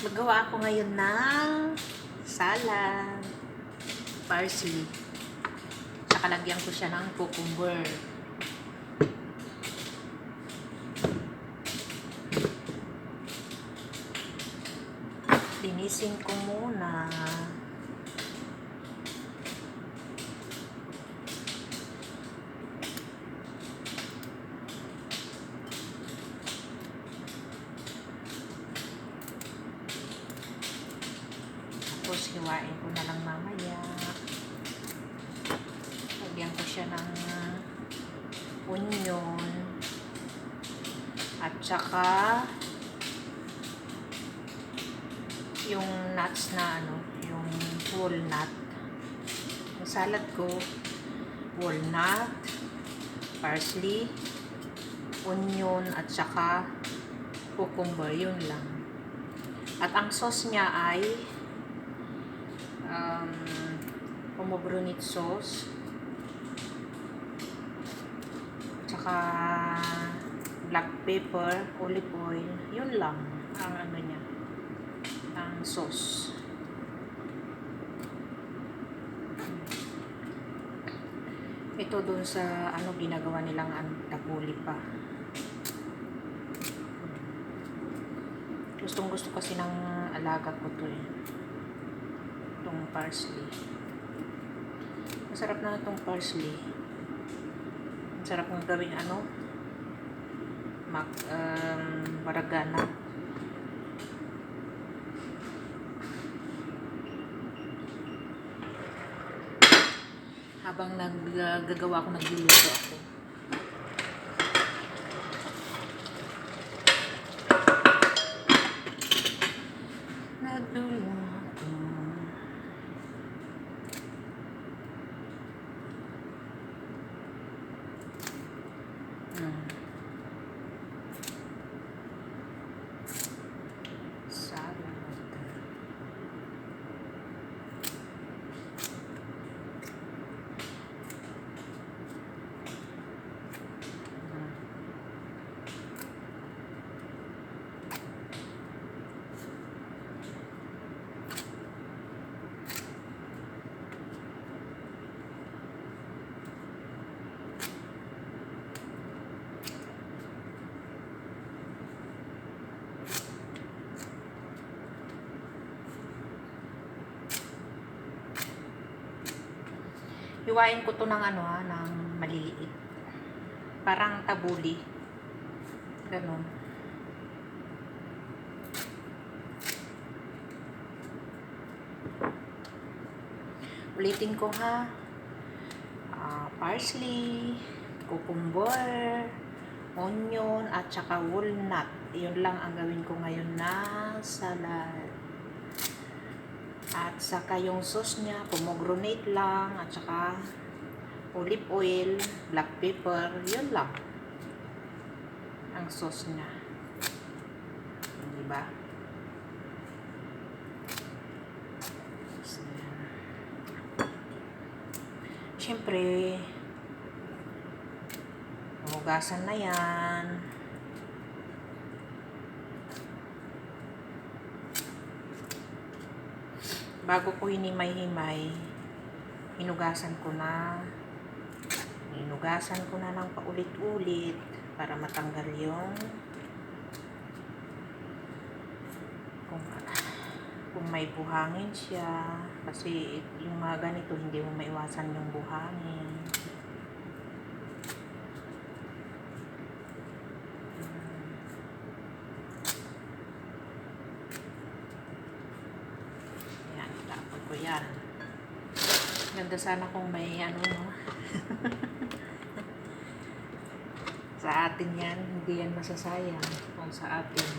Magawa ako ngayon ng salad, parsley. Tsaka lagyan ko siya ng cucumber. Linisin ko muna. Tapos hiwain ko na lang mamaya. Lagyan ko siya ng onion at saka yung nuts na yung walnut. Yung salad ko, walnut, parsley, onion at saka cucumber, yun lang. At ang sauce niya ay pomegranate sauce, tsaka black pepper, olive oil, yun lang ang niya, ang sauce. Ito dun sa ginagawa nilang tapuli pa. Gustong gusto kasi ng alaga ko to itong parsley. Masarap na itong parsley. Masarap ng gawing baragana. Habang naggagawa ako, nagluluto ako. Nagluluto. Salad. Hiwain ko to ng ng maliliit. Parang tabuli. Ganon. Ulitin ko ha. Parsley, cucumber, onion, at saka walnut. Yun lang ang gawin ko ngayon na salad. At saka yung sauce niya, pomegranate lang, at saka olive oil, black pepper, yun lang ang sauce niya. Diba? Siyempre, hugasan na yan. Bago ko hinimay-himay, hinugasan ko na ng paulit-ulit para matanggal yung kung may buhangin siya, kasi yung mga ganito hindi mo maiwasan yung buhangin. Yan. Ganda sana kung may sa atin yan, hindi yan masasayang kung sa atin.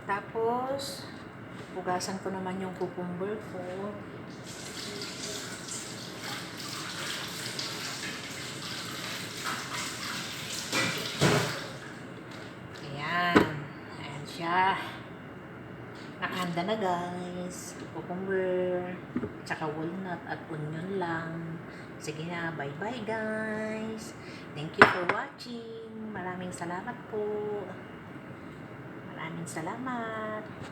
Tapos hugasan ko naman yung cucumber ko. Ayan siya. Nakahanda na guys. Cucumber, tsaka walnut at onion lang. Sige na, bye bye guys. Thank you for watching. Maraming salamat po. Maraming salamat.